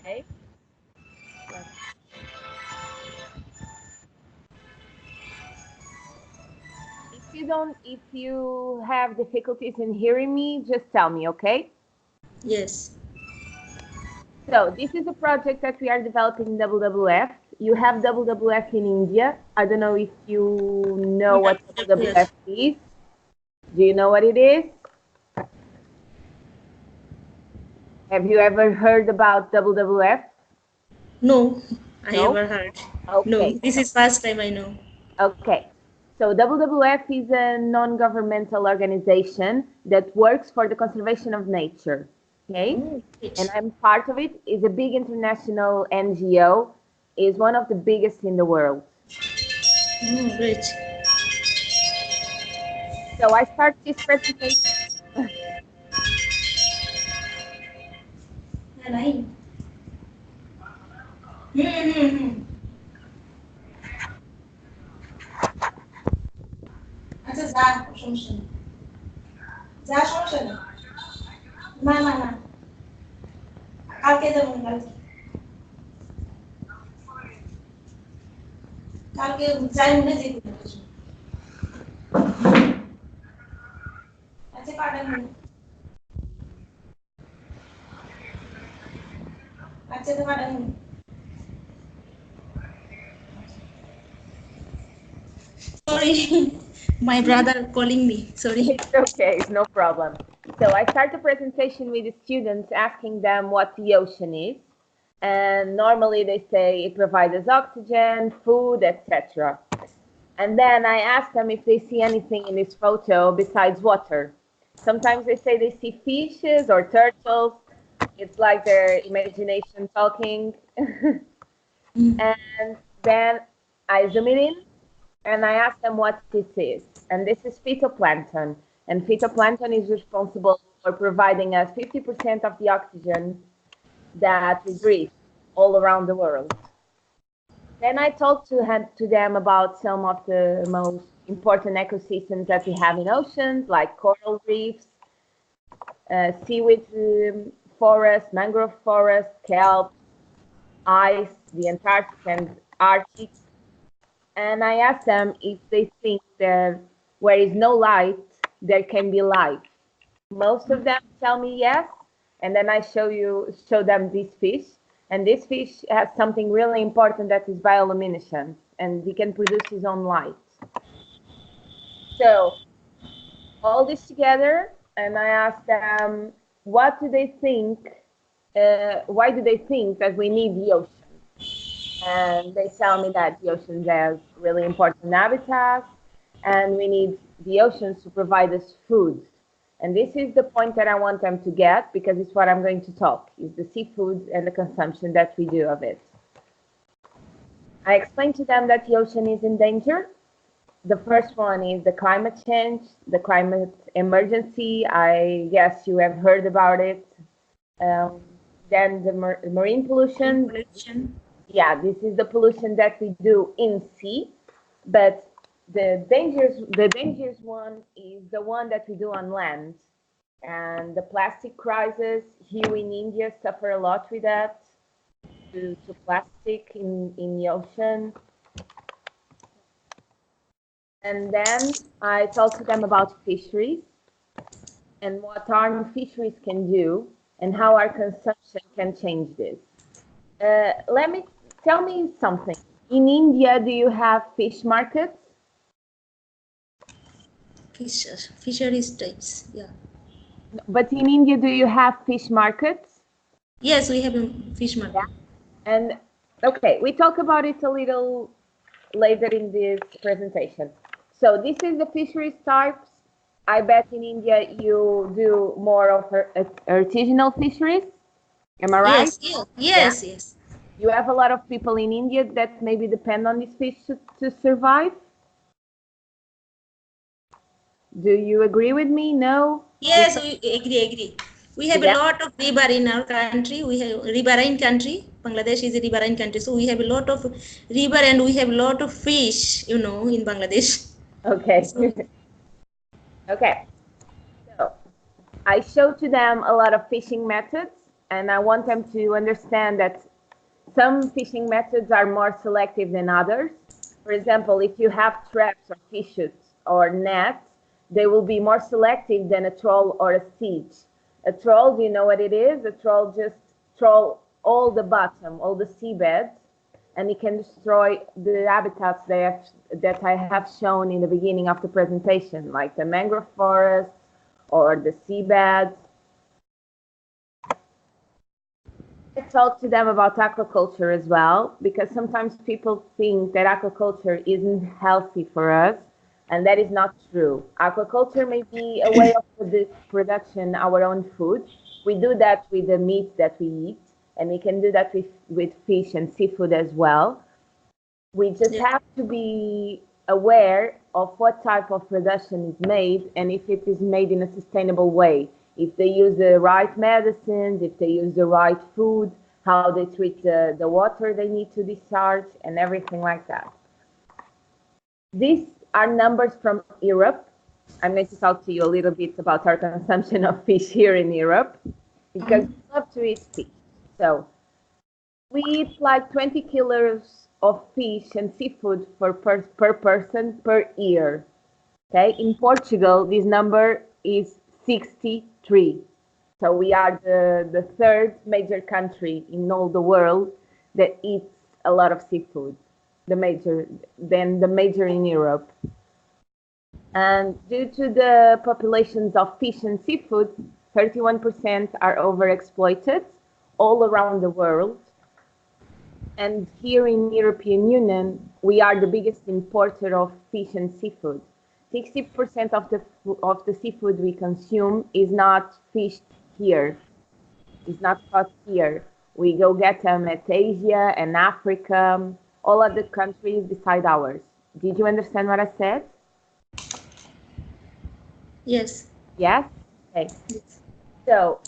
Okay. If you have difficulties in hearing me, just tell me, okay? Yes. So this is a project that we are developing in WWF. You have WWF in India. I don't know if you know what WWF is. Do you know what it is? Have you ever heard about WWF? No, I No? ever heard. No, Okay. this is first time I know. Okay. So WWF is a non-governmental organization that works for the conservation of nature. Okay? Oh, And great. I'm part of it. It's a big international NGO. Is one of the biggest in the world. Oh, great. So I start this presentation. নাই আচ্ছা যা সমস্যা নেই যা সমস্যা নেই না না না কালকে যাবো কালকে কালকে যাই মনে যেতে আচ্ছা কাটা নেই আচ্ছা তো কাটা নেই sorry my brother calling me sorry It's okay, no problem. So I start the presentation with the students asking them what the ocean is. And normally they say it provides us oxygen, food, etc. And then I ask them if they see anything in this photo besides water. Sometimes they say they see fishes or turtles. It's like their imagination talking. And then I zoom it in and I ask them what this is. And this is phytoplankton. And phytoplankton is responsible for providing us 50% of the oxygen that we breathe all around the world. Then I talked to them about some of the most important ecosystems that we have in oceans, like coral reefs, seaweed forests, mangrove forests, kelp, ice, the Antarctic and Arctic. And I asked them if they think that where is no light, there can be life. Most of them tell me yes, and then I show them this fish. And this fish has something really important that is bioluminescence, and he can produce his own light. So all this together, and I asked them, what do they think? Why do they think that we need the ocean? And they tell me that the oceans have really important habitats, and we need the oceans to provide us food. And this is the point that I want them to get, because it's what I'm going to talk, is the seafood and the consumption that we do of it. I explained to them that the ocean is in danger. The first one is the climate change, the climate emergency. I guess you have heard about it. Then the marine pollution. Yeah, this is the pollution that we do in sea, but the dangerous one is the one that we do on land. And the plastic crisis here in India suffer a lot with that, to plastic in the ocean. And then I talked to them about fisheries and what our fisheries can do and how our consumption can change this. Tell me something. In India, do you have fish markets? Fisheries types, yeah. But in India, do you have fish markets? Yes, we have a fish market. Yeah. And okay, we talk about it a little later in this presentation. So this is the fisheries types. I bet in India you do more of artisanal fisheries. Am I right? Yes. You have a lot of people in India that maybe depend on this fish to survive. Do you agree with me? No? Yes, we agree. We have a lot of river in our country. We have riverine country. Bangladesh is a riverine country. So we have a lot of river and we have a lot of fish, in Bangladesh. Okay. Okay. So I showed to them a lot of fishing methods, and I want them to understand that some fishing methods are more selective than others. For example, if you have traps or fish hooks or nets, they will be more selective than a troll or a siege. A troll, do you know what it is? A troll just troll all the bottom, all the seabeds, and it can destroy the habitats that I have shown in the beginning of the presentation, like the mangrove forests or the seabeds. I talk to them about aquaculture as well, because sometimes people think that aquaculture isn't healthy for us, and that is not true. Aquaculture may be a way of production our own food. We do that with the meat that we eat, and we can do that with fish and seafood as well. We just have to be aware of what type of production is made and if it is made in a sustainable way. If they use the right medicines, if they use the right food, how they treat the water they need to discharge, and everything like that. These are numbers from Europe. I'm going to talk to you a little bit about our consumption of fish here in Europe, because we love to eat fish. So we eat like 20 kilos of fish and seafood per person per year. Okay, in Portugal, this number is 63. So we are the third major country in all the world that eats a lot of seafood, the major in Europe. And due to the populations of fish and seafood, 31% are overexploited all around the world. And here in European Union, we are the biggest importer of fish and seafood. 60% of the seafood we consume is not fished here, is not caught here. We go get them at Asia and Africa, all other countries beside ours. Did you understand what I said? Yes. Yes? Okay. So